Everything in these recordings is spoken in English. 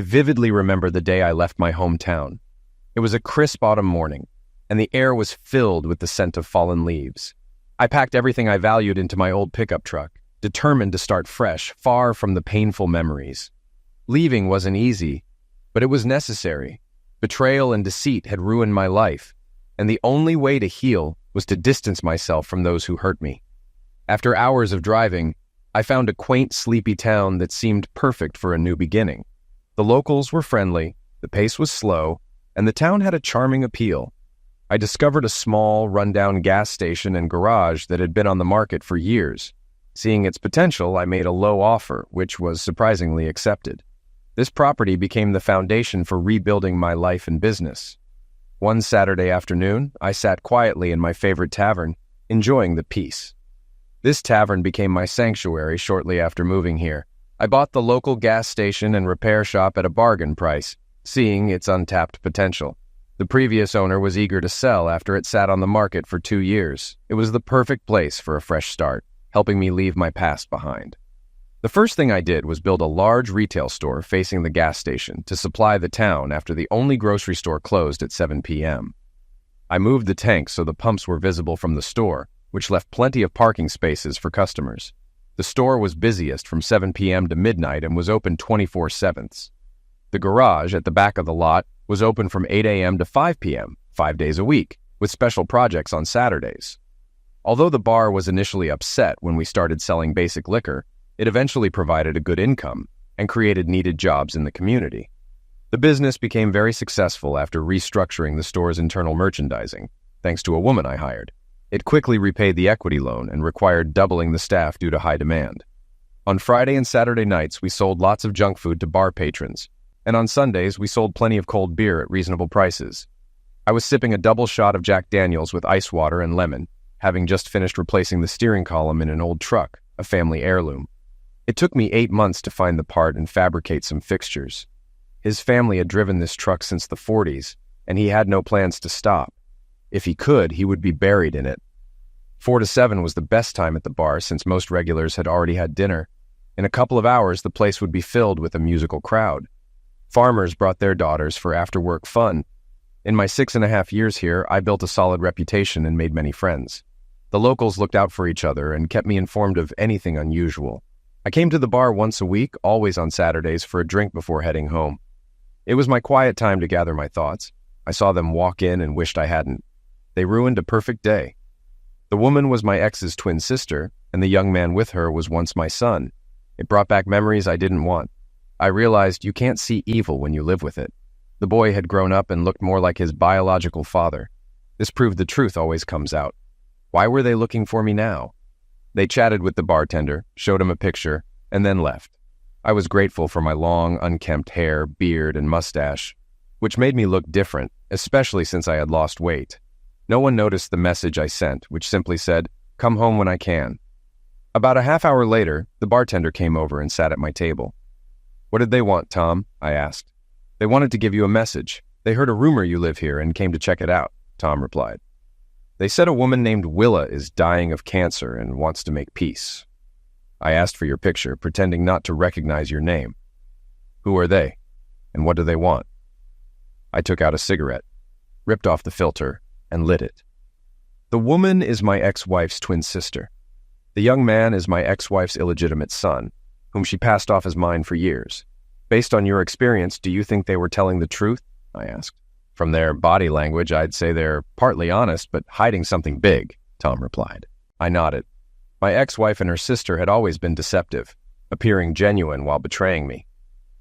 vividly remember the day I left my hometown. It was a crisp autumn morning, and the air was filled with the scent of fallen leaves. I packed everything I valued into my old pickup truck, determined to start fresh, far from the painful memories. Leaving wasn't easy, but it was necessary. Betrayal and deceit had ruined my life, and the only way to heal was to distance myself from those who hurt me. After hours of driving, I found a quaint, sleepy town that seemed perfect for a new beginning. The locals were friendly, the pace was slow, and the town had a charming appeal. I discovered a small, rundown gas station and garage that had been on the market for years. Seeing its potential, I made a low offer, which was surprisingly accepted. This property became the foundation for rebuilding my life and business. One Saturday afternoon, I sat quietly in my favorite tavern, enjoying the peace. This tavern became my sanctuary shortly after moving here. I bought the local gas station and repair shop at a bargain price, seeing its untapped potential. The previous owner was eager to sell after it sat on the market for 2 years. It was the perfect place for a fresh start, helping me leave my past behind. The first thing I did was build a large retail store facing the gas station to supply the town after the only grocery store closed at 7 p.m. I moved the tanks so the pumps were visible from the store, which left plenty of parking spaces for customers. The store was busiest from 7 p.m. to midnight and was open 24/7. The garage at the back of the lot was open from 8 a.m. to 5 p.m., 5 days a week, with special projects on Saturdays. Although the bar was initially upset when we started selling basic liquor, it eventually provided a good income and created needed jobs in the community. The business became very successful after restructuring the store's internal merchandising, thanks to a woman I hired. It quickly repaid the equity loan and required doubling the staff due to high demand. On Friday and Saturday nights, we sold lots of junk food to bar patrons, and on Sundays, we sold plenty of cold beer at reasonable prices. I was sipping a double shot of Jack Daniels with ice water and lemon, having just finished replacing the steering column in an old truck, a family heirloom. It took me 8 months to find the part and fabricate some fixtures. His family had driven this truck since the 40s, and he had no plans to stop. If he could, he would be buried in it. 4 to 7 was the best time at the bar since most regulars had already had dinner. In a couple of hours, the place would be filled with a musical crowd. Farmers brought their daughters for after-work fun. In my 6.5 years here, I built a solid reputation and made many friends. The locals looked out for each other and kept me informed of anything unusual. I came to the bar once a week, always on Saturdays, for a drink before heading home. It was my quiet time to gather my thoughts. I saw them walk in and wished I hadn't. They ruined a perfect day. The woman was my ex's twin sister, and the young man with her was once my son. It brought back memories I didn't want. I realized you can't see evil when you live with it. The boy had grown up and looked more like his biological father. This proved the truth always comes out. Why were they looking for me now? They chatted with the bartender, showed him a picture, and then left. I was grateful for my long, unkempt hair, beard, and mustache, which made me look different, especially since I had lost weight. No one noticed the message I sent, which simply said, "Come home when I can." About a half hour later, the bartender came over and sat at my table. "What did they want, Tom?" I asked. "They wanted to give you a message. They heard a rumor you live here and came to check it out," Tom replied. "They said a woman named Willa is dying of cancer and wants to make peace." I asked for your picture, pretending not to recognize your name. "Who are they? And what do they want?" I took out a cigarette, ripped off the filter, and lit it. "The woman is my ex-wife's twin sister. The young man is my ex-wife's illegitimate son, whom she passed off as mine for years. Based on your experience, do you think they were telling the truth?" I asked. "From their body language, I'd say they're partly honest, but hiding something big," Tom replied. I nodded. My ex-wife and her sister had always been deceptive, appearing genuine while betraying me.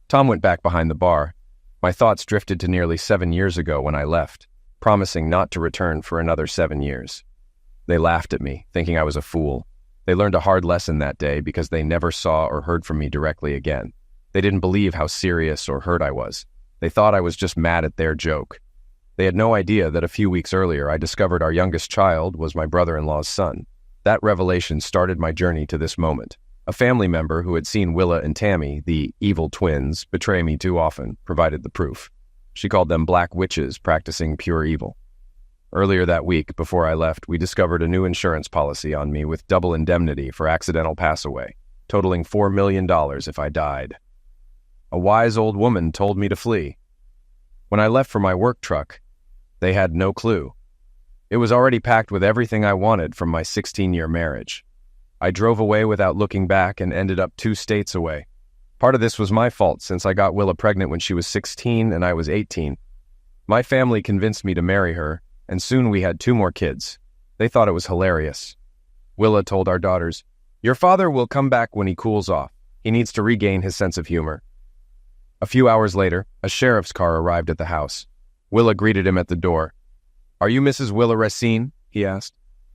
Tom went back behind the bar. My thoughts drifted to nearly 7 years ago when I left, promising not to return for another 7 years. They laughed at me, thinking I was a fool. They learned a hard lesson that day because they never saw or heard from me directly again. They didn't believe how serious or hurt I was. They thought I was just mad at their joke. They had no idea that a few weeks earlier I discovered our youngest child was my brother-in-law's son. That revelation started my journey to this moment. A family member who had seen Willa and Tammy, the evil twins, betray me too often, provided the proof. She called them black witches practicing pure evil. Earlier that week, before I left, we discovered a new insurance policy on me with double indemnity for accidental pass away, totaling $4 million if I died. A wise old woman told me to flee. When I left for my work truck, they had no clue. It was already packed with everything I wanted from my 16-year marriage. I drove away without looking back and ended up 2 states away. Part of this was my fault since I got Willa pregnant when she was 16 and I was 18. My family convinced me to marry her, and soon we had 2 more kids. They thought it was hilarious. Willa told our daughters, "Your father will come back when he cools off. He needs to regain his sense of humor." A few hours later, a sheriff's car arrived at the house. Willa greeted him at the door. "Are you Mrs. Willa Racine?" he asked.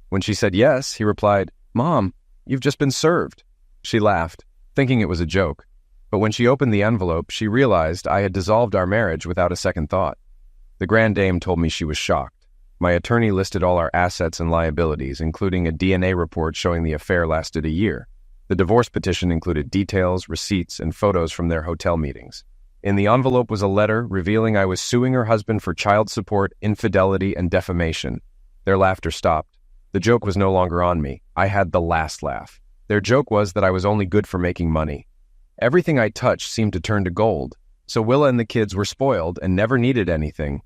When she said yes, he replied, "Mom, you've just been served." She laughed, thinking it was a joke. But when she opened the envelope, she realized I had dissolved our marriage without a second thought. The grand dame told me she was shocked. My attorney listed all our assets and liabilities, including a DNA report showing the affair lasted a year. The divorce petition included details, receipts, and photos from their hotel meetings. In the envelope was a letter revealing I was suing her husband for child support, infidelity, and defamation. Their laughter stopped. The joke was no longer on me. I had the last laugh. Their joke was that I was only good for making money. Everything I touched seemed to turn to gold, so Willa and the kids were spoiled and never needed anything.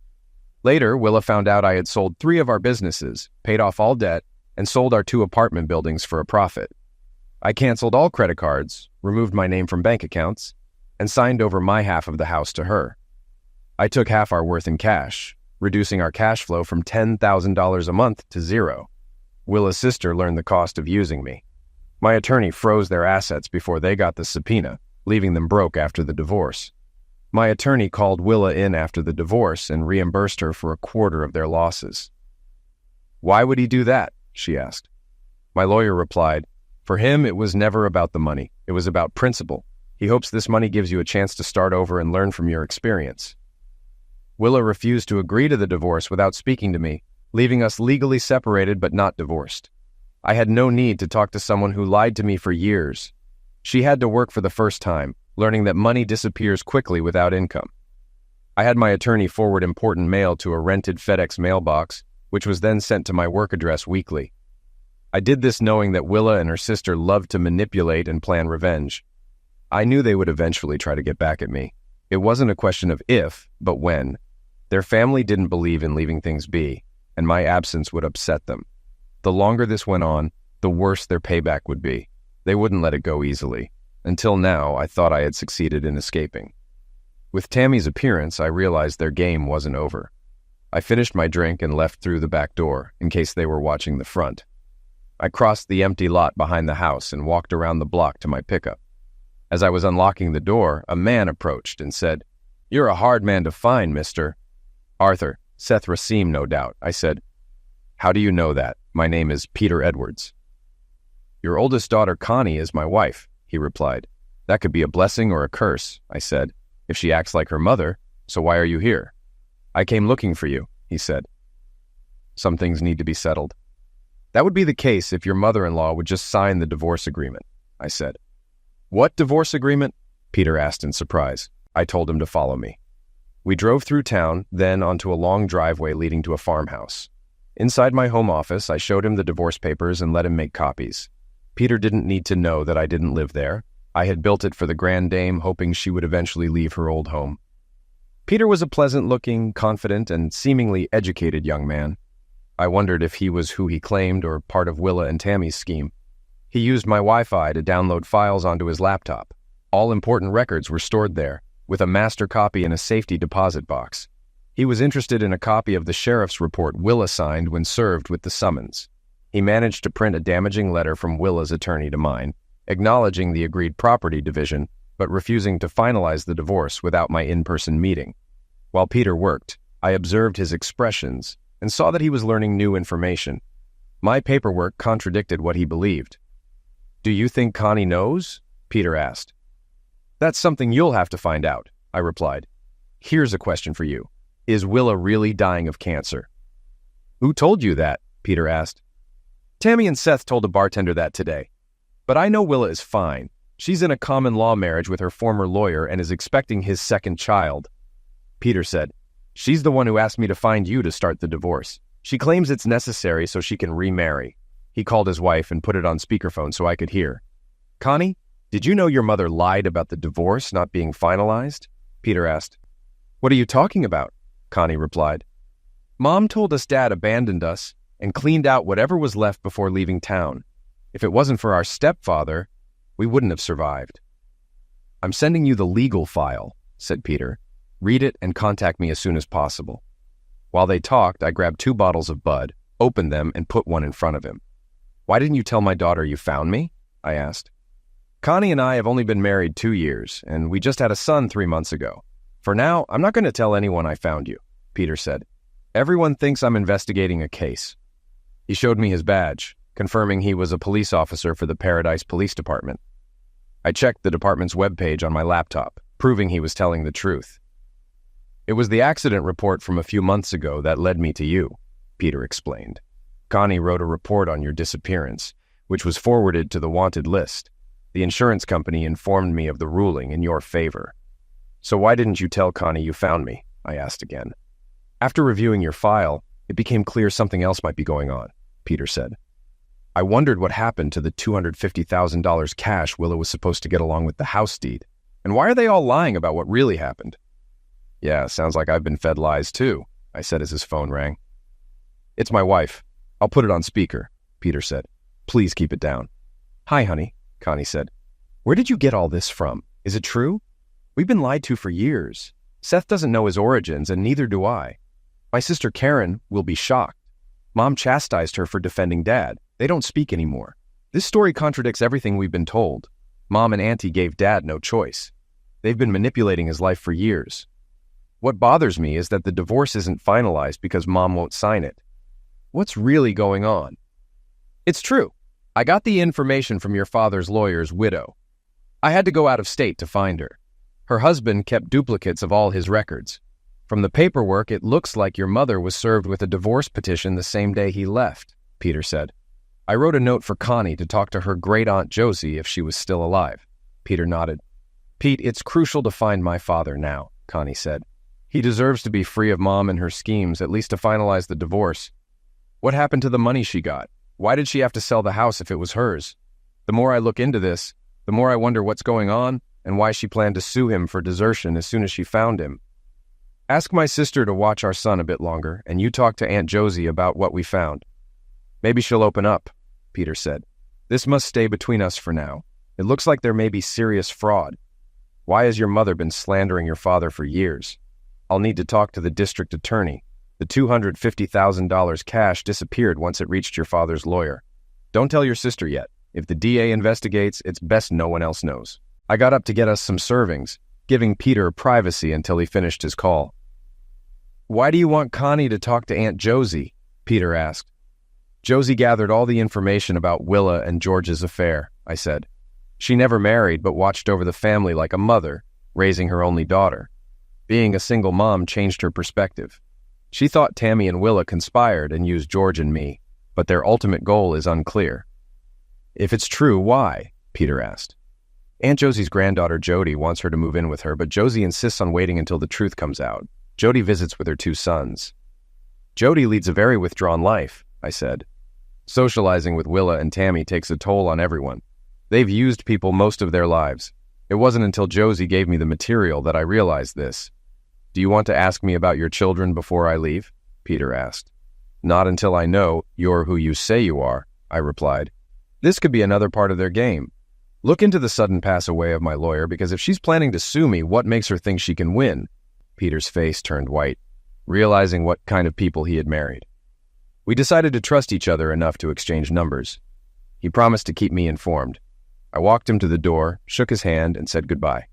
Later, Willa found out I had sold 3 of our businesses, paid off all debt, and sold our 2 apartment buildings for a profit. I canceled all credit cards, removed my name from bank accounts, and signed over my half of the house to her. I took half our worth in cash, reducing our cash flow from $10,000 a month to 0. Willa's sister learned the cost of using me. My attorney froze their assets before they got the subpoena, leaving them broke after the divorce. My attorney called Willa in after the divorce and reimbursed her for 1/4 of their losses. "Why would he do that?" she asked. My lawyer replied, "For him, it was never about the money. It was about principle. He hopes this money gives you a chance to start over and learn from your experience." Willa refused to agree to the divorce without speaking to me, leaving us legally separated but not divorced. I had no need to talk to someone who lied to me for years. She had to work for the first time, learning that money disappears quickly without income. I had my attorney forward important mail to a rented FedEx mailbox, which was then sent to my work address weekly. I did this knowing that Willa and her sister loved to manipulate and plan revenge. I knew they would eventually try to get back at me. It wasn't a question of if, but when. Their family didn't believe in leaving things be, and my absence would upset them. The longer this went on, the worse their payback would be. They wouldn't let it go easily. Until now, I thought I had succeeded in escaping. With Tammy's appearance, I realized their game wasn't over. I finished my drink and left through the back door, in case they were watching the front. I crossed the empty lot behind the house and walked around the block to my pickup. As I was unlocking the door, a man approached and said, "You're a hard man to find, mister." "Arthur, Seth Racine, no doubt," I said. "How do you know that? My name is Peter Edwards." "Your oldest daughter, Connie, is my wife," he replied. "That could be a blessing or a curse," I said, "if she acts like her mother, so why are you here?" "I came looking for you," he said. "Some things need to be settled." "That would be the case if your mother-in-law would just sign the divorce agreement," I said. "What divorce agreement?" Peter asked in surprise. I told him to follow me. We drove through town, then onto a long driveway leading to a farmhouse. Inside my home office, I showed him the divorce papers and let him make copies. Peter didn't need to know that I didn't live there. I had built it for the grand dame, hoping she would eventually leave her old home. Peter was a pleasant-looking, confident, and seemingly educated young man. I wondered if he was who he claimed or part of Willa and Tammy's scheme. He used my Wi-Fi to download files onto his laptop. All important records were stored there, with a master copy in a safety deposit box. He was interested in a copy of the sheriff's report Willa signed when served with the summons. He managed to print a damaging letter from Willa's attorney to mine, acknowledging the agreed property division, but refusing to finalize the divorce without my in-person meeting. While Peter worked, I observed his expressions and saw that he was learning new information. My paperwork contradicted what he believed. "Do you think Connie knows?" Peter asked. "That's something you'll have to find out," I replied. "Here's a question for you. Is Willa really dying of cancer?" "Who told you that?" Peter asked. "Tammy and Seth told a bartender that today. But I know Willa is fine. She's in a common law marriage with her former lawyer and is expecting his second child." Peter said, "She's the one who asked me to find you to start the divorce. She claims it's necessary so she can remarry." He called his wife and put it on speakerphone so I could hear. "Connie, Did you know your mother lied about the divorce not being finalized? Peter asked. What are you talking about? Connie replied. Mom told us Dad abandoned us and cleaned out whatever was left before leaving town. If it wasn't for our stepfather, we wouldn't have survived. I'm sending you the legal file, said Peter. Read it and contact me as soon as possible. While they talked, I grabbed 2 bottles of Bud, opened them, and put one in front of him. Why didn't you tell my daughter you found me? I asked. Connie and I have only been married 2 years, and we just had a son 3 months ago. For now, I'm not going to tell anyone I found you, Peter said. Everyone thinks I'm investigating a case. He showed me his badge, confirming he was a police officer for the Paradise Police Department. I checked the department's webpage on my laptop, proving he was telling the truth. It was the accident report from a few months ago that led me to you, Peter explained. Connie wrote a report on your disappearance, which was forwarded to the wanted list. The insurance company informed me of the ruling in your favor. So why didn't you tell Connie you found me? I asked again. After reviewing your file, it became clear something else might be going on, Peter said. I wondered what happened to the $250,000 cash Willa was supposed to get along with the house deed. And why are they all lying about what really happened? Yeah, sounds like I've been fed lies too, I said as his phone rang. It's my wife. I'll put it on speaker, Peter said. Please keep it down. Hi, honey, Connie said. Where did you get all this from? Is it true? We've been lied to for years. Seth doesn't know his origins, and neither do I. My sister Karen will be shocked. Mom chastised her for defending Dad. They don't speak anymore. This story contradicts everything we've been told. Mom and Auntie gave Dad no choice. They've been manipulating his life for years. What bothers me is that the divorce isn't finalized because Mom won't sign it. What's really going on? It's true. I got the information from your father's lawyer's widow. I had to go out of state to find her. Her husband kept duplicates of all his records. From the paperwork, it looks like your mother was served with a divorce petition the same day he left, Peter said. I wrote a note for Connie to talk to her great-aunt Josie if she was still alive. Peter nodded. Pete, it's crucial to find my father now, Connie said. He deserves to be free of Mom and her schemes, at least to finalize the divorce. What happened to the money she got? Why did she have to sell the house if it was hers? The more I look into this, the more I wonder what's going on and why she planned to sue him for desertion as soon as she found him. Ask my sister to watch our son a bit longer, and you talk to Aunt Josie about what we found. Maybe she'll open up, Peter said. This must stay between us for now. It looks like there may be serious fraud. Why has your mother been slandering your father for years? I'll need to talk to the district attorney. The $250,000 cash disappeared once it reached your father's lawyer. Don't tell your sister yet. If the DA investigates, it's best no one else knows. I got up to get us some servings, giving Peter privacy until he finished his call. Why do you want Connie to talk to Aunt Josie? Peter asked. Josie gathered all the information about Willa and George's affair, I said. She never married but watched over the family like a mother, raising her only daughter. Being a single mom changed her perspective. She thought Tammy and Willa conspired and used George and me, but their ultimate goal is unclear. If it's true, why? Peter asked. Aunt Josie's granddaughter Jody wants her to move in with her, but Josie insists on waiting until the truth comes out. Jody visits with her 2 sons. Jody leads a very withdrawn life, I said. Socializing with Willa and Tammy takes a toll on everyone. They've used people most of their lives. It wasn't until Josie gave me the material that I realized this. Do you want to ask me about your children before I leave? Peter asked. Not until I know you're who you say you are, I replied. This could be another part of their game. Look into the sudden pass away of my lawyer, because if she's planning to sue me, what makes her think she can win? Peter's face turned white, realizing what kind of people he had married. We decided to trust each other enough to exchange numbers. He promised to keep me informed. I walked him to the door, shook his hand, and said goodbye.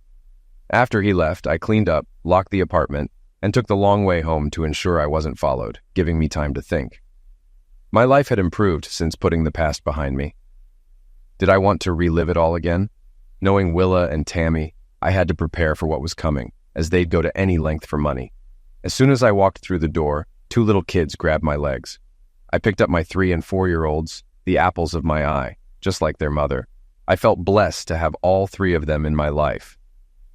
After he left, I cleaned up, locked the apartment, and took the long way home to ensure I wasn't followed, giving me time to think. My life had improved since putting the past behind me. Did I want to relive it all again? Knowing Willa and Tammy, I had to prepare for what was coming, as they'd go to any length for money. As soon as I walked through the door, 2 little kids grabbed my legs. I picked up my 3- and 4-year-olds, the apples of my eye, just like their mother. I felt blessed to have all 3 of them in my life.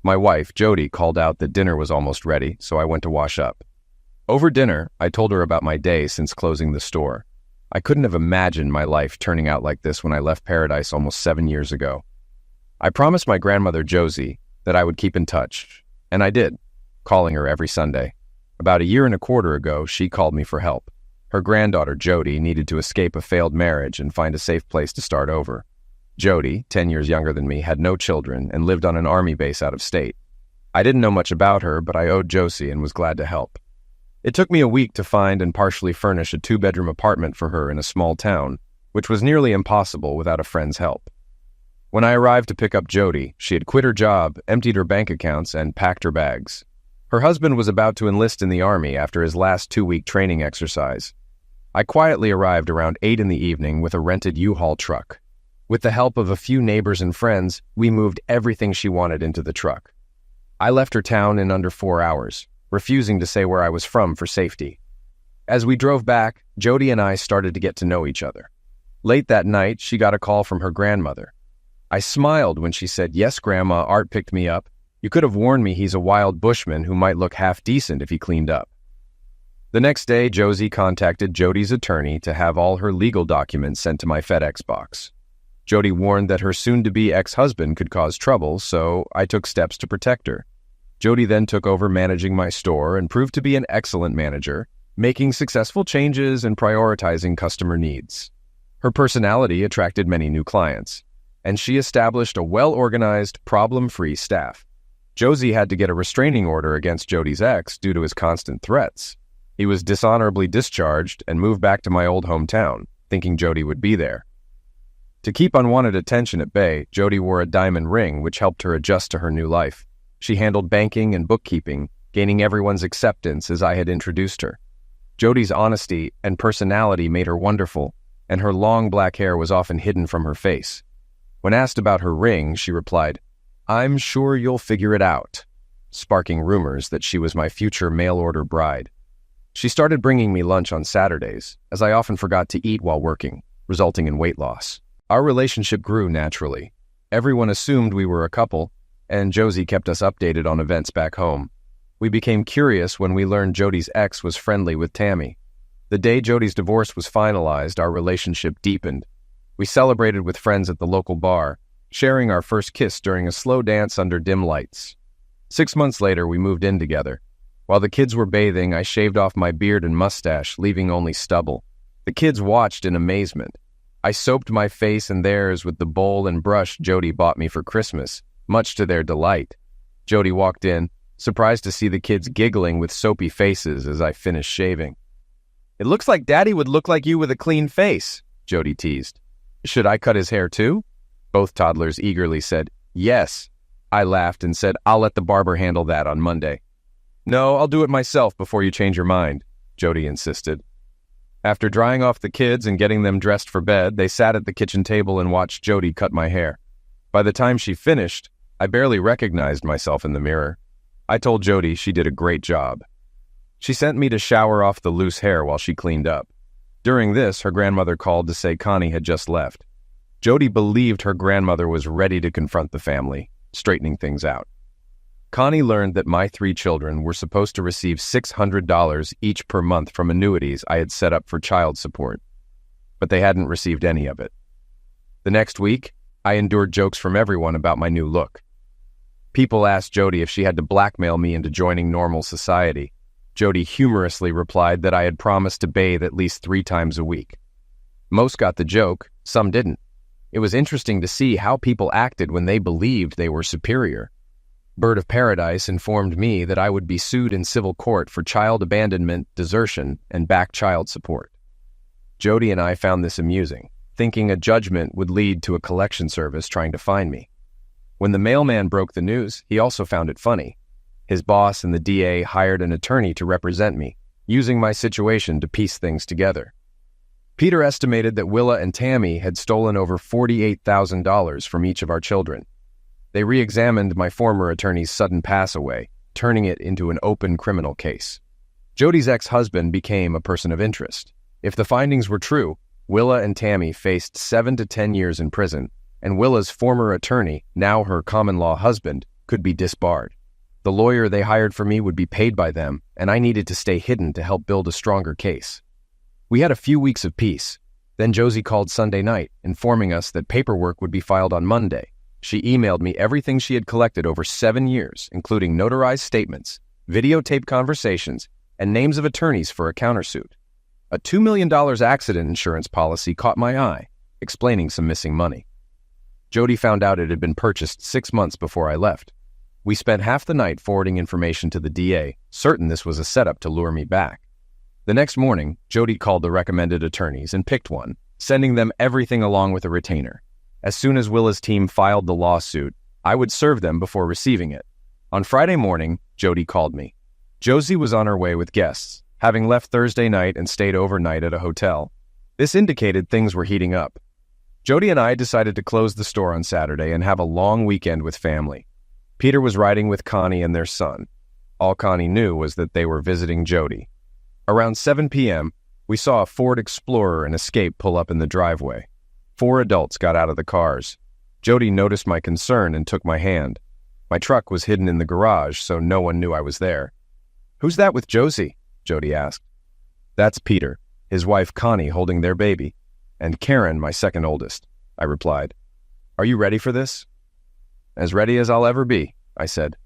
My wife, Jody, called out that dinner was almost ready, so I went to wash up. Over dinner, I told her about my day since closing the store. I couldn't have imagined my life turning out like this when I left Paradise almost 7 years ago. I promised my grandmother Josie that I would keep in touch, and I did, calling her every Sunday. About a year and a quarter ago, she called me for help. Her granddaughter, Jody, needed to escape a failed marriage and find a safe place to start over. Jody, 10 years younger than me, had no children and lived on an army base out of state. I didn't know much about her, but I owed Josie and was glad to help. It took me a week to find and partially furnish a 2-bedroom apartment for her in a small town, which was nearly impossible without a friend's help. When I arrived to pick up Jody, she had quit her job, emptied her bank accounts, and packed her bags. Her husband was about to enlist in the Army after his last 2-week training exercise. I quietly arrived around 8 in the evening with a rented U-Haul truck. With the help of a few neighbors and friends, we moved everything she wanted into the truck. I left her town in under 4 hours, refusing to say where I was from for safety. As we drove back, Jody and I started to get to know each other. Late that night, she got a call from her grandmother. I smiled when she said, "Yes, Grandma, Art picked me up. You could have warned me he's a wild bushman who might look half decent if he cleaned up." The next day, Josie contacted Jody's attorney to have all her legal documents sent to my FedEx box. Jody warned that her soon-to-be ex-husband could cause trouble, so I took steps to protect her. Jody then took over managing my store and proved to be an excellent manager, making successful changes and prioritizing customer needs. Her personality attracted many new clients, and she established a well-organized, problem-free staff. Josie had to get a restraining order against Jody's ex due to his constant threats. He was dishonorably discharged and moved back to my old hometown, thinking Jody would be there. To keep unwanted attention at bay, Jody wore a diamond ring, which helped her adjust to her new life. She handled banking and bookkeeping, gaining everyone's acceptance as I had introduced her. Jody's honesty and personality made her wonderful, and her long black hair was often hidden from her face. When asked about her ring, she replied, "I'm sure you'll figure it out," sparking rumors that she was my future mail-order bride. She started bringing me lunch on Saturdays, as I often forgot to eat while working, resulting in weight loss. Our relationship grew naturally. Everyone assumed we were a couple, and Josie kept us updated on events back home. We became curious when we learned Jody's ex was friendly with Tammy. The day Jody's divorce was finalized, our relationship deepened. We celebrated with friends at the local bar, sharing our first kiss during a slow dance under dim lights. 6 months later, we moved in together. While the kids were bathing, I shaved off my beard and mustache, leaving only stubble. The kids watched in amazement. I soaped my face and theirs with the bowl and brush Jody bought me for Christmas, much to their delight. Jody walked in, surprised to see the kids giggling with soapy faces as I finished shaving. "It looks like Daddy would look like you with a clean face," Jody teased. "Should I cut his hair too?" Both toddlers eagerly said, "Yes." I laughed and said, "I'll let the barber handle that on Monday." "No, I'll do it myself before you change your mind," Jody insisted. After drying off the kids and getting them dressed for bed, they sat at the kitchen table and watched Jody cut my hair. By the time she finished, I barely recognized myself in the mirror. I told Jody she did a great job. She sent me to shower off the loose hair while she cleaned up. During this, her grandmother called to say Connie had just left. Jody believed her grandmother was ready to confront the family, straightening things out. Connie learned that my 3 children were supposed to receive $600 each per month from annuities I had set up for child support, but they hadn't received any of it. The next week, I endured jokes from everyone about my new look. People asked Jody if she had to blackmail me into joining normal society. Jody humorously replied that I had promised to bathe at least 3 times a week. Most got the joke, some didn't. It was interesting to see how people acted when they believed they were superior. Bird of Paradise informed me that I would be sued in civil court for child abandonment, desertion, and back child support. Jody and I found this amusing, thinking a judgment would lead to a collection service trying to find me. When the mailman broke the news, he also found it funny. His boss and the DA hired an attorney to represent me, using my situation to piece things together. Peter estimated that Willa and Tammy had stolen over $48,000 from each of our children. They re-examined my former attorney's sudden pass-away, turning it into an open criminal case. Jody's ex-husband became a person of interest. If the findings were true, Willa and Tammy faced 7 to 10 years in prison, and Willa's former attorney, now her common-law husband, could be disbarred. The lawyer they hired for me would be paid by them, and I needed to stay hidden to help build a stronger case. We had a few weeks of peace. Then Josie called Sunday night, informing us that paperwork would be filed on Monday. She emailed me everything she had collected over 7 years, including notarized statements, videotaped conversations, and names of attorneys for a countersuit. A $2 million accident insurance policy caught my eye, explaining some missing money. Jody found out it had been purchased 6 months before I left. We spent half the night forwarding information to the DA, certain this was a setup to lure me back. The next morning, Jody called the recommended attorneys and picked one, sending them everything along with a retainer. As soon as Willa's team filed the lawsuit, I would serve them before receiving it. On Friday morning, Jody called me. Josie was on her way with guests, having left Thursday night and stayed overnight at a hotel. This indicated things were heating up. Jody and I decided to close the store on Saturday and have a long weekend with family. Peter was riding with Connie and their son. All Connie knew was that they were visiting Jody. Around 7 p.m., we saw a Ford Explorer and Escape pull up in the driveway. 4 adults got out of the cars. Jody noticed my concern and took my hand. My truck was hidden in the garage, so no one knew I was there. "Who's that with Josie?" Jody asked. "That's Peter, his wife Connie holding their baby, and Karen, my second oldest," I replied. "Are you ready for this?" "As ready as I'll ever be," I said.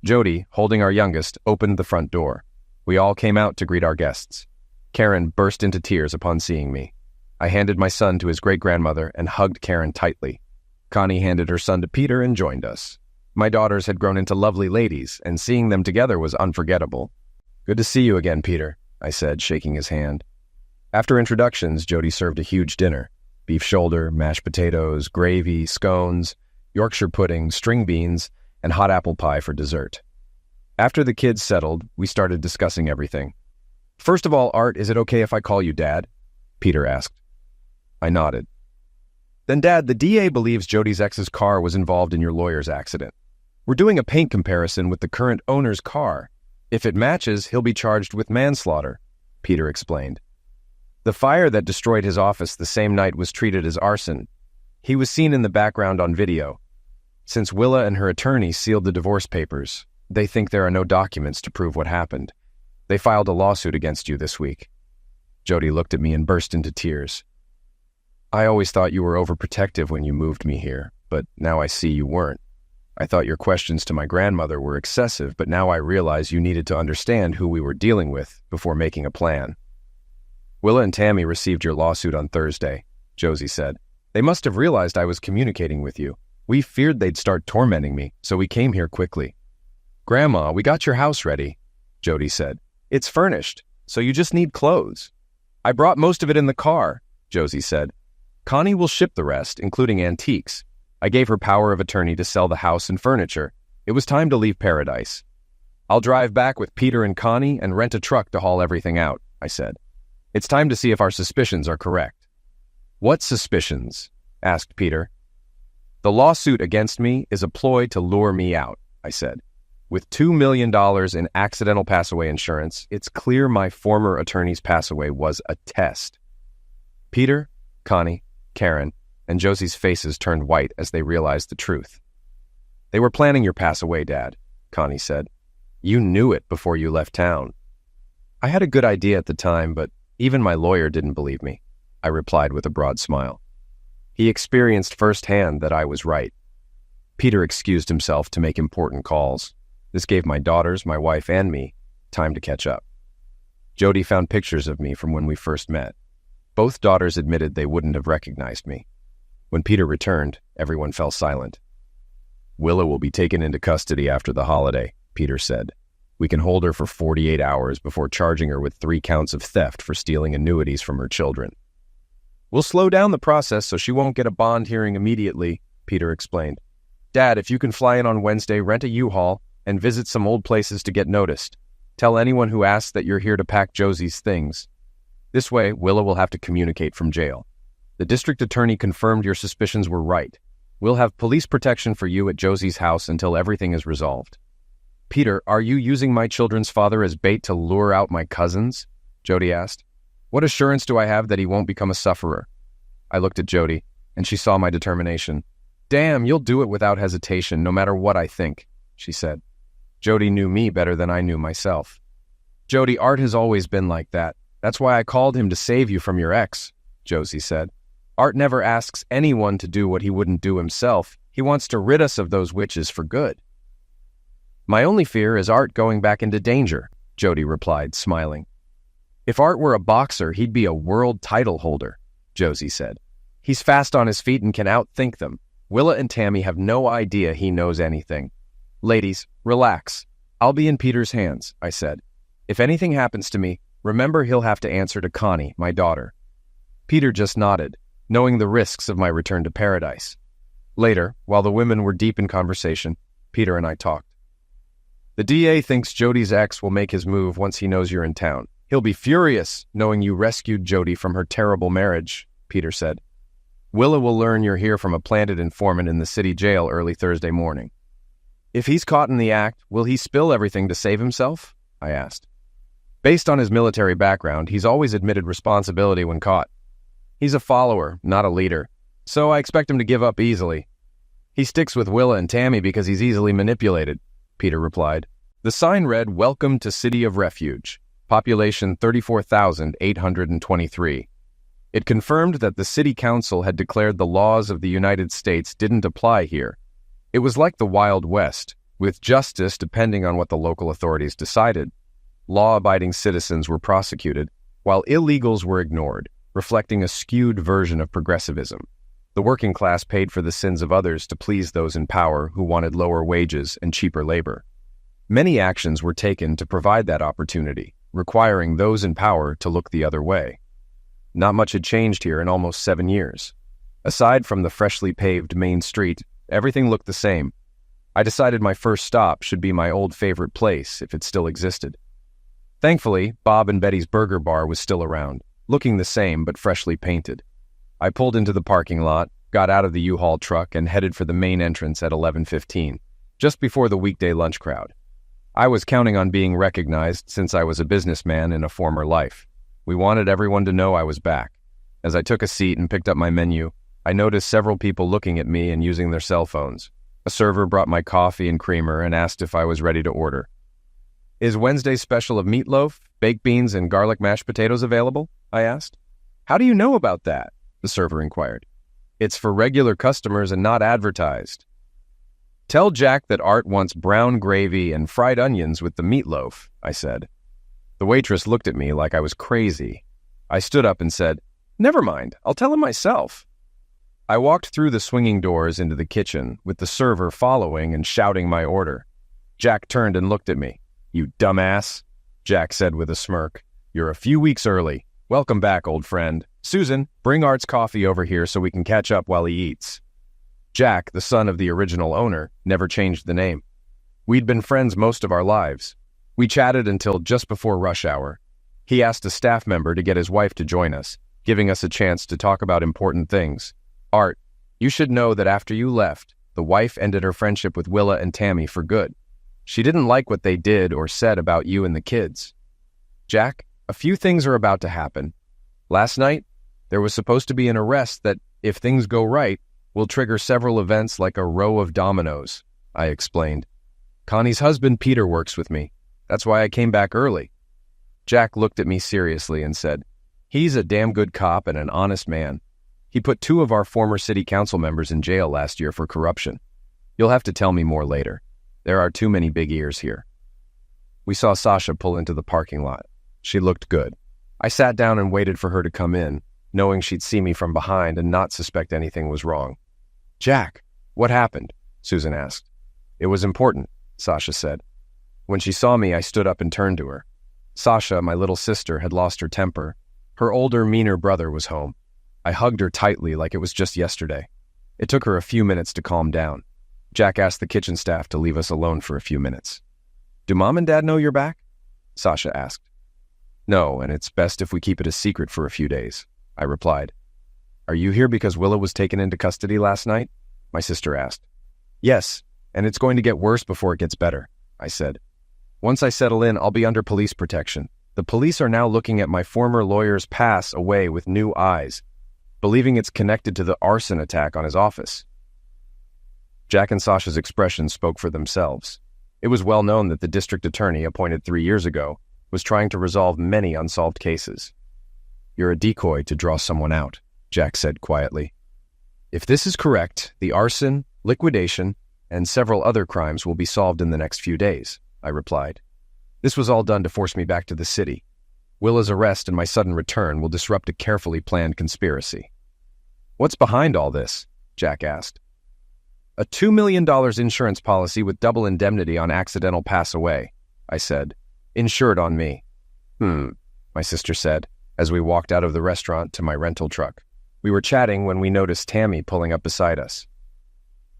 Jody, holding our youngest, opened the front door. We all came out to greet our guests. Karen burst into tears upon seeing me. I handed my son to his great-grandmother and hugged Karen tightly. Connie handed her son to Peter and joined us. My daughters had grown into lovely ladies, and seeing them together was unforgettable. "Good to see you again, Peter," I said, shaking his hand. After introductions, Jody served a huge dinner. Beef shoulder, mashed potatoes, gravy, scones, Yorkshire pudding, string beans, and hot apple pie for dessert. After the kids settled, we started discussing everything. "First of all, Art, is it okay if I call you Dad?" Peter asked. I nodded. "Then, Dad, the DA believes Jody's ex's car was involved in your lawyer's accident. We're doing a paint comparison with the current owner's car. If it matches, he'll be charged with manslaughter," Peter explained. "The fire that destroyed his office the same night was treated as arson. He was seen in the background on video. Since Willa and her attorney sealed the divorce papers, they think there are no documents to prove what happened. They filed a lawsuit against you this week." Jody looked at me and burst into tears. "I always thought you were overprotective when you moved me here, but now I see you weren't. I thought your questions to my grandmother were excessive, but now I realize you needed to understand who we were dealing with before making a plan." "Willa and Tammy received your lawsuit on Thursday," Josie said. "They must have realized I was communicating with you. We feared they'd start tormenting me, so we came here quickly." "Grandma, we got your house ready," Jody said. "It's furnished, so you just need clothes." "I brought most of it in the car," Josie said. "Connie will ship the rest, including antiques. I gave her power of attorney to sell the house and furniture. It was time to leave paradise. I'll drive back with Peter and Connie and rent a truck to haul everything out," I said. "It's time to see if our suspicions are correct." "What suspicions?" asked Peter. "The lawsuit against me is a ploy to lure me out," I said. "With $2 million in accidental pass-away insurance, it's clear my former attorney's pass-away was a test." Peter, Connie, Karen, and Josie's faces turned white as they realized the truth. "They were planning your pass-away, Dad," Connie said. "You knew it before you left town." "I had a good idea at the time, but even my lawyer didn't believe me," I replied with a broad smile. He experienced firsthand that I was right. Peter excused himself to make important calls. This gave my daughters, my wife, and me time to catch up. Jody found pictures of me from when we first met. Both daughters admitted they wouldn't have recognized me. When Peter returned, everyone fell silent. "Willa will be taken into custody after the holiday," Peter said. "We can hold her for 48 hours before charging her with 3 counts of theft for stealing annuities from her children." "We'll slow down the process so she won't get a bond hearing immediately," Peter explained. "Dad, if you can fly in on Wednesday, rent a U-Haul and visit some old places to get noticed. Tell anyone who asks that you're here to pack Josie's things. This way, Willa will have to communicate from jail. The district attorney confirmed your suspicions were right. We'll have police protection for you at Josie's house until everything is resolved." "Peter, are you using my children's father as bait to lure out my cousins?" Jody asked. "What assurance do I have that he won't become a sufferer?" I looked at Jody, and she saw my determination. "Damn, you'll do it without hesitation, no matter what I think," she said. Jody knew me better than I knew myself. "Jody, Art has always been like that. That's why I called him to save you from your ex," Josie said. "Art never asks anyone to do what he wouldn't do himself. He wants to rid us of those witches for good. My only fear is Art going back into danger, Jody replied, smiling. If Art were a boxer, he'd be a world title holder, Josie said. He's fast on his feet and can outthink them. Willa and Tammy have no idea he knows anything. Ladies, relax. I'll be in Peter's hands, I said. If anything happens to me, remember he'll have to answer to Connie, my daughter. Peter just nodded, knowing the risks of my return to paradise. Later, while the women were deep in conversation, Peter and I talked. The DA thinks Jody's ex will make his move once he knows you're in town. He'll be furious knowing you rescued Jody from her terrible marriage, Peter said. Willa will learn you're here from a planted informant in the city jail early Thursday morning. If he's caught in the act, will he spill everything to save himself? I asked. Based on his military background, he's always admitted responsibility when caught. He's a follower, not a leader, so I expect him to give up easily. He sticks with Willa and Tammy because he's easily manipulated, Peter replied. The sign read, "Welcome to City of Refuge, population 34,823. It confirmed that the city council had declared the laws of the United States didn't apply here. It was like the Wild West, with justice depending on what the local authorities decided. Law-abiding citizens were prosecuted, while illegals were ignored, reflecting a skewed version of progressivism. The working class paid for the sins of others to please those in power who wanted lower wages and cheaper labor. Many actions were taken to provide that opportunity, requiring those in power to look the other way. Not much had changed here in almost 7 years. Aside from the freshly paved main street, everything looked the same. I decided my first stop should be my old favorite place, if it still existed. Thankfully, Bob and Betty's Burger Bar was still around, looking the same but freshly painted. I pulled into the parking lot, got out of the U-Haul truck, and headed for the main entrance at 11:15, just before the weekday lunch crowd. I was counting on being recognized since I was a businessman in a former life. We wanted everyone to know I was back. As I took a seat and picked up my menu, I noticed several people looking at me and using their cell phones. A server brought my coffee and creamer and asked if I was ready to order. Is Wednesday's special of meatloaf, baked beans, and garlic mashed potatoes available? I asked. How do you know about that? The server inquired. It's for regular customers and not advertised. Tell Jack that Art wants brown gravy and fried onions with the meatloaf, I said. The waitress looked at me like I was crazy. I stood up and said, Never mind, I'll tell him myself. I walked through the swinging doors into the kitchen, with the server following and shouting my order. Jack turned and looked at me. You dumbass, Jack said with a smirk. You're a few weeks early. Welcome back, old friend. Susan, bring Art's coffee over here so we can catch up while he eats. Jack, the son of the original owner, never changed the name. We'd been friends most of our lives. We chatted until just before rush hour. He asked a staff member to get his wife to join us, giving us a chance to talk about important things. Art, you should know that after you left, the wife ended her friendship with Willa and Tammy for good. She didn't like what they did or said about you and the kids. Jack, a few things are about to happen. Last night, there was supposed to be an arrest that, if things go right, will trigger several events like a row of dominoes, I explained. Connie's husband, Peter, works with me. That's why I came back early. Jack looked at me seriously and said, He's a damn good cop and an honest man. He put 2 of our former city council members in jail last year for corruption. You'll have to tell me more later. There are too many big ears here. We saw Sasha pull into the parking lot. She looked good. I sat down and waited for her to come in, knowing she'd see me from behind and not suspect anything was wrong. Jack, what happened? Susan asked. It was important, Sasha said. When she saw me, I stood up and turned to her. Sasha, my little sister, had lost her temper. Her older, meaner brother was home. I hugged her tightly like it was just yesterday. It took her a few minutes to calm down. Jack asked the kitchen staff to leave us alone for a few minutes. Do Mom and Dad know you're back? Sasha asked. No, and it's best if we keep it a secret for a few days, I replied. Are you here because Willa was taken into custody last night? My sister asked. Yes, and it's going to get worse before it gets better, I said. Once I settle in, I'll be under police protection. The police are now looking at my former lawyer's pass away with new eyes, believing it's connected to the arson attack on his office. Jack and Sasha's expressions spoke for themselves. It was well known that the district attorney, appointed 3 years ago, was trying to resolve many unsolved cases. You're a decoy to draw someone out, Jack said quietly. If this is correct, the arson, Liquidation and several other crimes will be solved in the next few days, I replied. This was all done to force me back to the city. Willa's arrest and my sudden return will disrupt a carefully planned conspiracy. What's behind all this? Jack asked. A $2 million insurance policy with double indemnity on accidental pass away, I said. Insured on me. My sister said, as we walked out of the restaurant to my rental truck. We were chatting when we noticed Tammy pulling up beside us.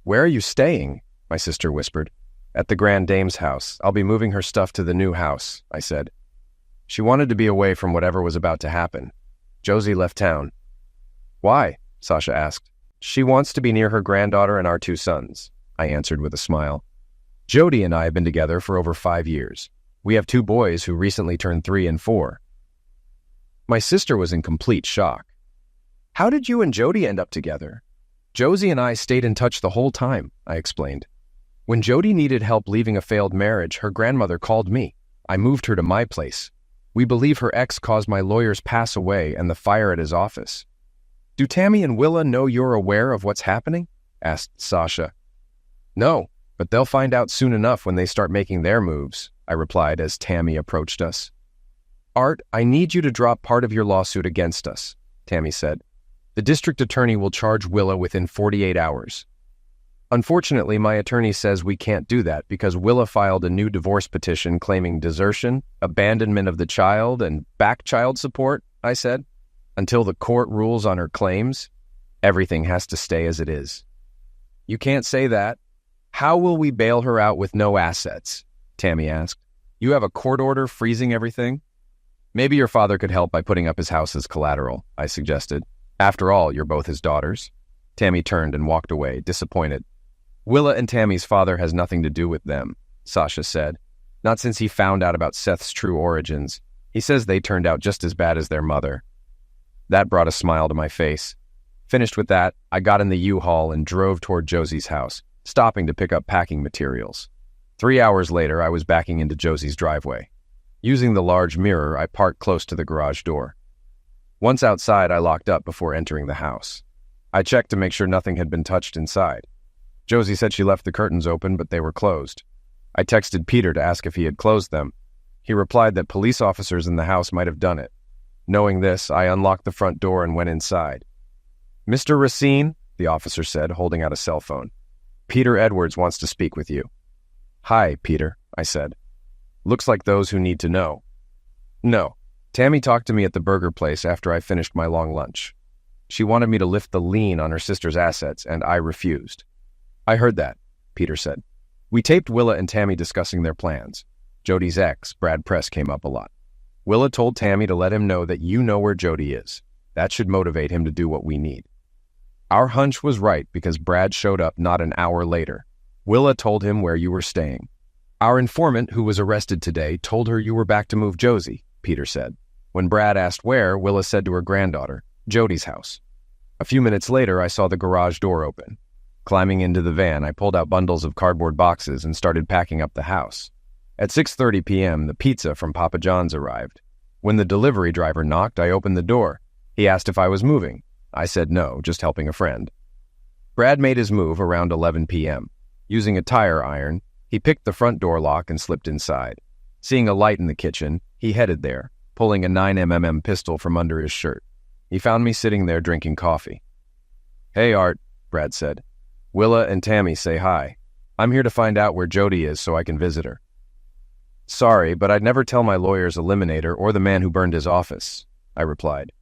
Where are you staying? My sister whispered. At the Grand Dame's house. I'll be moving her stuff to the new house, I said. She wanted to be away from whatever was about to happen. Josie left town. Why? Sasha asked. She wants to be near her granddaughter and our 2 sons, I answered with a smile. Jody and I have been together for over 5 years. We have 2 boys who recently turned 3 and 4. My sister was in complete shock. How did you and Jody end up together? Josie and I stayed in touch the whole time, I explained. When Jody needed help leaving a failed marriage, her grandmother called me. I moved her to my place. We believe her ex caused my lawyer's pass away and the fire at his office. Do Tammy and Willa know you're aware of what's happening? Asked Sasha. No, but they'll find out soon enough when they start making their moves, I replied as Tammy approached us. Art, I need you to drop part of your lawsuit against us, Tammy said. The district attorney will charge Willa within 48 hours. Unfortunately, my attorney says we can't do that because Willa filed a new divorce petition claiming desertion, abandonment of the child, and back child support, I said. Until the court rules on her claims, everything has to stay as it is. You can't say that. How will we bail her out with no assets? Tammy asked. You have a court order freezing everything? Maybe your father could help by putting up his house as collateral, I suggested. After all, you're both his daughters. Tammy turned and walked away, disappointed. Willa and Tammy's father has nothing to do with them, Sasha said. Not since he found out about Seth's true origins. He says they turned out just as bad as their mother. That brought a smile to my face. Finished with that, I got in the U-Haul and drove toward Josie's house, stopping to pick up packing materials. 3 hours later, I was backing into Josie's driveway. Using the large mirror, I parked close to the garage door. Once outside, I locked up before entering the house. I checked to make sure nothing had been touched inside. Josie said she left the curtains open, but they were closed. I texted Peter to ask if he had closed them. He replied that police officers in the house might have done it. Knowing this, I unlocked the front door and went inside. Mr. Racine, the officer said, holding out a cell phone. Peter Edwards wants to speak with you. Hi, Peter, I said. Looks like those who need to know. No. Tammy talked to me at the burger place after I finished my long lunch. She wanted me to lift the lien on her sister's assets, and I refused. I heard that, Peter said. We taped Willa and Tammy discussing their plans. Jody's ex, Brad Press, came up a lot. Willa told Tammy to let him know that you know where Jody is. That should motivate him to do what we need. Our hunch was right because Brad showed up not an hour later. Willa told him where you were staying. Our informant, who was arrested today, told her you were back to move Josie, Peter said. When Brad asked where, Willa said to her granddaughter, Jody's house. A few minutes later, I saw the garage door open. Climbing into the van, I pulled out bundles of cardboard boxes and started packing up the house. At 6:30 p.m., the pizza from Papa John's arrived. When the delivery driver knocked, I opened the door. He asked if I was moving. I said no, just helping a friend. Brad made his move around 11 p.m. Using a tire iron, he picked the front door lock and slipped inside. Seeing a light in the kitchen, he headed there, pulling a 9mm pistol from under his shirt. He found me sitting there drinking coffee. Hey, Art, Brad said. Willa and Tammy say hi. I'm here to find out where Jody is so I can visit her. Sorry, but I'd never tell my lawyer's eliminator or the man who burned his office, I replied.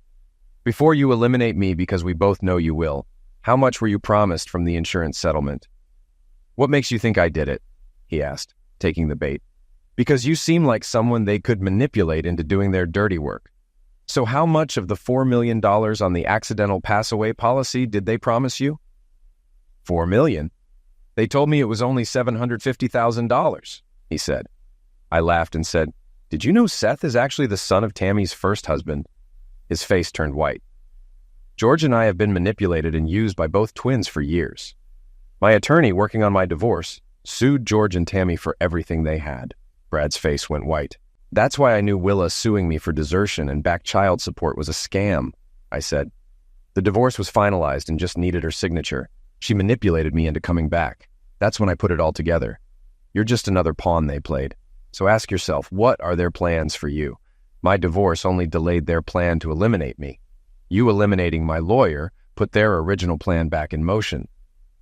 Before you eliminate me because we both know you will, how much were you promised from the insurance settlement? What makes you think I did it? He asked, taking the bait. Because you seem like someone they could manipulate into doing their dirty work. So how much of the $4 million on the accidental pass-away policy did they promise you? $4 million? They told me it was only $750,000, he said. I laughed and said, Did you know Seth is actually the son of Tammy's first husband? His face turned white. George and I have been manipulated and used by both twins for years. My attorney, working on my divorce, sued George and Tammy for everything they had. Brad's face went white. That's why I knew Willa suing me for desertion and back child support was a scam, I said. The divorce was finalized and just needed her signature. She manipulated me into coming back. That's when I put it all together. You're just another pawn they played. So ask yourself, what are their plans for you? My divorce only delayed their plan to eliminate me. You eliminating my lawyer put their original plan back in motion.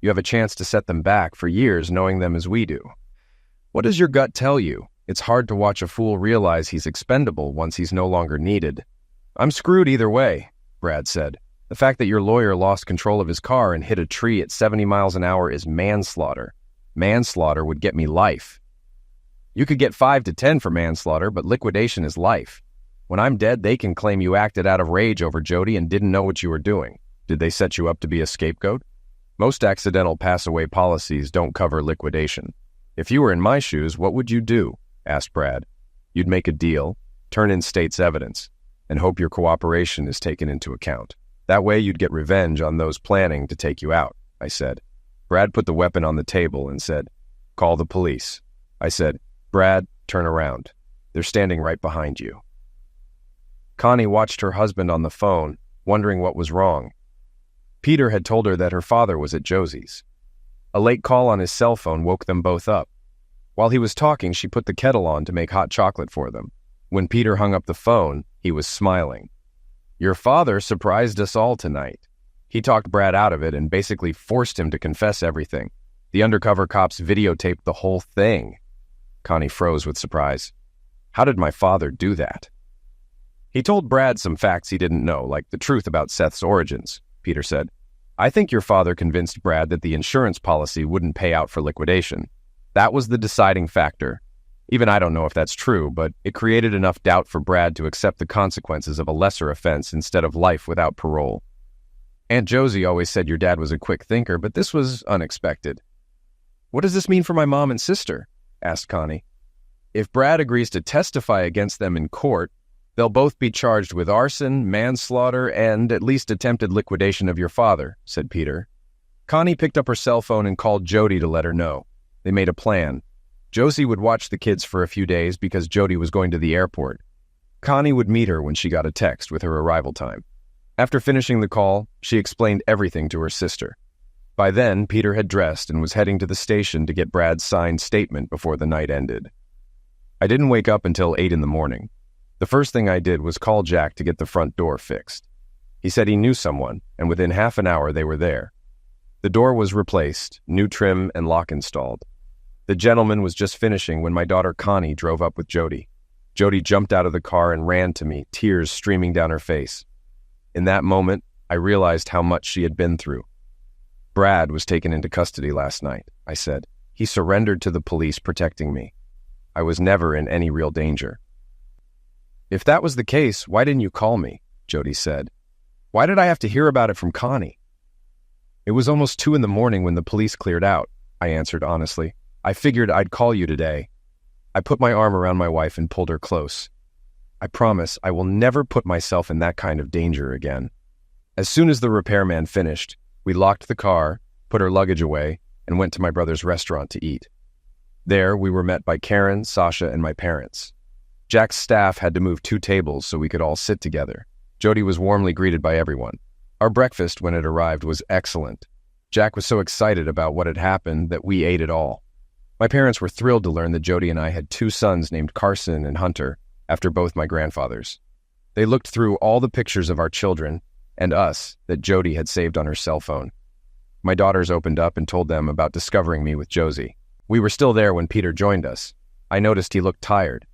You have a chance to set them back for years knowing them as we do. What does your gut tell you? It's hard to watch a fool realize he's expendable once he's no longer needed. I'm screwed either way, Brad said. The fact that your lawyer lost control of his car and hit a tree at 70 miles an hour is manslaughter. Manslaughter would get me life. You could get 5 to 10 for manslaughter, but liquidation is life. When I'm dead, they can claim you acted out of rage over Jody and didn't know what you were doing. Did they set you up to be a scapegoat? Most accidental pass-away policies don't cover liquidation. If you were in my shoes, what would you do? Asked Brad. You'd make a deal, turn in state's evidence, and hope your cooperation is taken into account. That way you'd get revenge on those planning to take you out, I said. Brad put the weapon on the table and said, call the police. I said, Brad, turn around. They're standing right behind you. Connie watched her husband on the phone, wondering what was wrong. Peter had told her that her father was at Josie's. A late call on his cell phone woke them both up. While he was talking, she put the kettle on to make hot chocolate for them. When Peter hung up the phone, he was smiling. Your father surprised us all tonight. He talked Brad out of it and basically forced him to confess everything. The undercover cops videotaped the whole thing. Connie froze with surprise. How did my father do that? He told Brad some facts he didn't know, like the truth about Seth's origins, Peter said. I think your father convinced Brad that the insurance policy wouldn't pay out for liquidation. That was the deciding factor. Even I don't know if that's true, but it created enough doubt for Brad to accept the consequences of a lesser offense instead of life without parole. Aunt Josie always said your dad was a quick thinker, but this was unexpected. What does this mean for my mom and sister? Asked Connie. If Brad agrees to testify against them in court, they'll both be charged with arson, manslaughter, and at least attempted liquidation of your father, said Peter. Connie picked up her cell phone and called Jody to let her know. They made a plan. Josie would watch the kids for a few days because Jody was going to the airport. Connie would meet her when she got a text with her arrival time. After finishing the call, she explained everything to her sister. By then, Peter had dressed and was heading to the station to get Brad's signed statement before the night ended. I didn't wake up until 8 in the morning. The first thing I did was call Jack to get the front door fixed. He said he knew someone, and within half an hour they were there. The door was replaced, new trim and lock installed. The gentleman was just finishing when my daughter Connie drove up with Jody. Jody jumped out of the car and ran to me, tears streaming down her face. In that moment, I realized how much she had been through. Brad was taken into custody last night, I said. He surrendered to the police protecting me. I was never in any real danger. If that was the case, why didn't you call me? Jody said. Why did I have to hear about it from Connie? It was almost 2 in the morning when the police cleared out, I answered honestly. I figured I'd call you today. I put my arm around my wife and pulled her close. I promise I will never put myself in that kind of danger again. As soon as the repairman finished, we locked the car, put her luggage away, and went to my brother's restaurant to eat. There, we were met by Karen, Sasha, and my parents. Jack's staff had to move 2 tables so we could all sit together. Jody was warmly greeted by everyone. Our breakfast, when it arrived, was excellent. Jack was so excited about what had happened that we ate it all. My parents were thrilled to learn that Jody and I had 2 sons named Carson and Hunter, after both my grandfathers. They looked through all the pictures of our children and us that Jody had saved on her cell phone. My daughters opened up and told them about discovering me with Josie. We were still there when Peter joined us. I noticed he looked tired.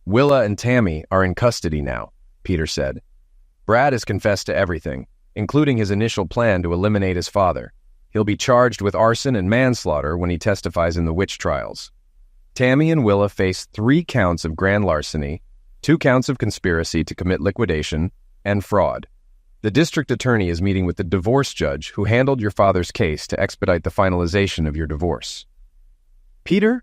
Willa and Tammy are in custody now, Peter said. Brad has confessed to everything, including his initial plan to eliminate his father. He'll be charged with arson and manslaughter when he testifies in the witch trials. Tammy and Willa face 3 counts of grand larceny, 2 counts of conspiracy to commit liquidation, and fraud. The district attorney is meeting with the divorce judge who handled your father's case to expedite the finalization of your divorce. Peter,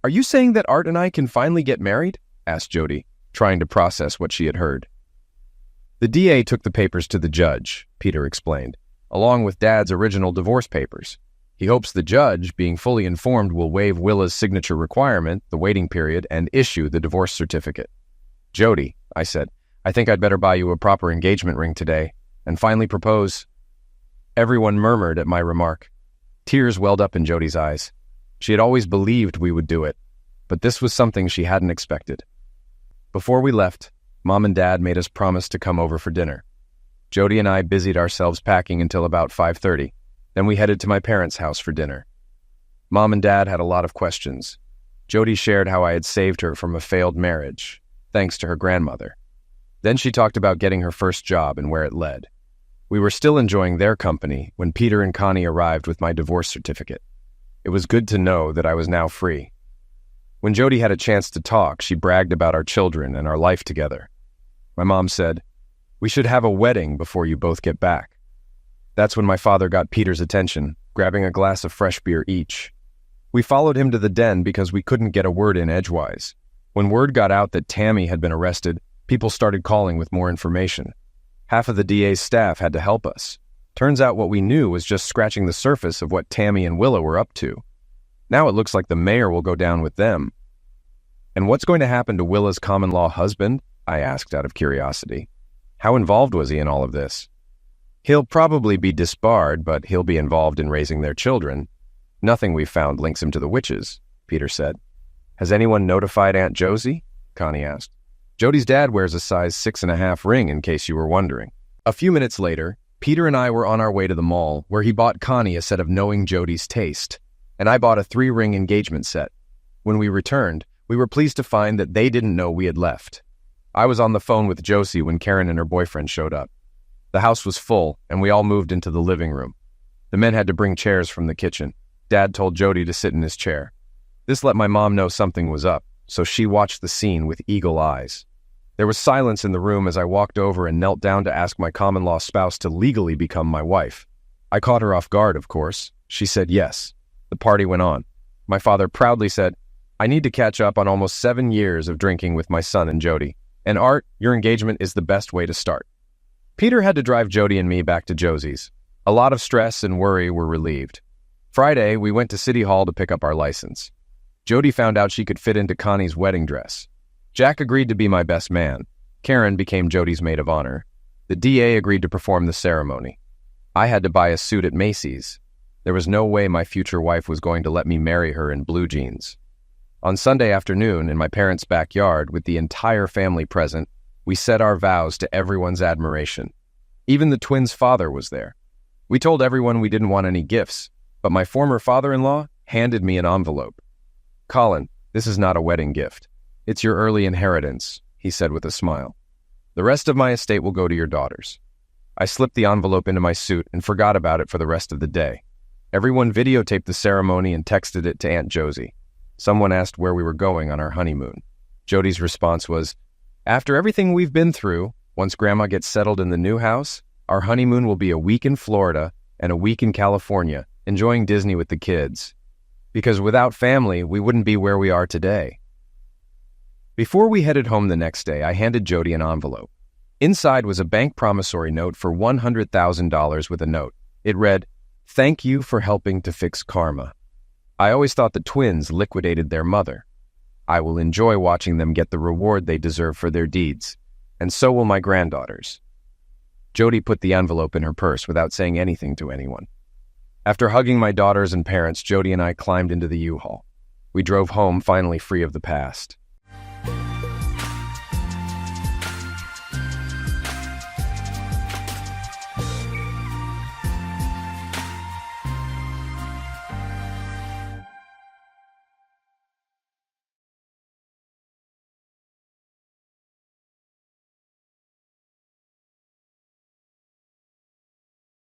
are you saying that Art and I can finally get married? Asked Jody, trying to process what she had heard. The DA took the papers to the judge, Peter explained, along with Dad's original divorce papers. He hopes the judge, being fully informed, will waive Willa's signature requirement, the waiting period, and issue the divorce certificate. Jody, I said, I think I'd better buy you a proper engagement ring today and finally propose. Everyone murmured at my remark. Tears welled up in Jody's eyes. She had always believed we would do it, but this was something she hadn't expected. Before we left, Mom and Dad made us promise to come over for dinner. Jody and I busied ourselves packing until about 5:30. Then we headed to my parents' house for dinner. Mom and Dad had a lot of questions. Jody shared how I had saved her from a failed marriage, thanks to her grandmother. Then she talked about getting her first job and where it led. We were still enjoying their company when Peter and Connie arrived with my divorce certificate. It was good to know that I was now free. When Jody had a chance to talk, she bragged about our children and our life together. My mom said, "We should have a wedding before you both get back." That's when my father got Peter's attention, grabbing a glass of fresh beer each. We followed him to the den because we couldn't get a word in edgewise. When word got out that Tammy had been arrested, people started calling with more information. Half of the DA's staff had to help us. Turns out what we knew was just scratching the surface of what Tammy and Willa were up to. Now it looks like the mayor will go down with them. And what's going to happen to Willa's common-law husband? I asked out of curiosity. How involved was he in all of this? He'll probably be disbarred, but he'll be involved in raising their children. Nothing we've found links him to the witches, Peter said. Has anyone notified Aunt Josie? Connie asked. Jody's dad wears a size 6.5 ring, in case you were wondering. A few minutes later, Peter and I were on our way to the mall, where he bought Connie a set of Knowing Jody's Taste, and I bought a 3-ring engagement set. When we returned, we were pleased to find that they didn't know we had left. I was on the phone with Josie when Karen and her boyfriend showed up. The house was full, and we all moved into the living room. The men had to bring chairs from the kitchen. Dad told Jody to sit in his chair. This let my mom know something was up, so she watched the scene with eagle eyes. There was silence in the room as I walked over and knelt down to ask my common-law spouse to legally become my wife. I caught her off guard, of course. She said yes. The party went on. My father proudly said, "I need to catch up on almost 7 years of drinking with my son and Jody. And Art, your engagement is the best way to start." Peter had to drive Jody and me back to Josie's. A lot of stress and worry were relieved. Friday, we went to City Hall to pick up our license. Jody found out she could fit into Connie's wedding dress. Jack agreed to be my best man. Karen became Jody's maid of honor. The DA agreed to perform the ceremony. I had to buy a suit at Macy's. There was no way my future wife was going to let me marry her in blue jeans. On Sunday afternoon, in my parents' backyard, with the entire family present, we said our vows to everyone's admiration. Even the twins' father was there. We told everyone we didn't want any gifts, but my former father-in-law handed me an envelope. "Colin, this is not a wedding gift. It's your early inheritance," he said with a smile. "The rest of my estate will go to your daughters." I slipped the envelope into my suit and forgot about it for the rest of the day. Everyone videotaped the ceremony and texted it to Aunt Josie. Someone asked where we were going on our honeymoon. Jody's response was, "After everything we've been through, once Grandma gets settled in the new house, our honeymoon will be a week in Florida and a week in California, enjoying Disney with the kids. Because without family, we wouldn't be where we are today." Before we headed home the next day, I handed Jody an envelope. Inside was a bank promissory note for $100,000 with a note. It read, "Thank you for helping to fix karma. I always thought the twins liquidated their mother. I will enjoy watching them get the reward they deserve for their deeds, and so will my granddaughters." Jody put the envelope in her purse without saying anything to anyone. After hugging my daughters and parents, Jody and I climbed into the U-Haul. We drove home finally free of the past.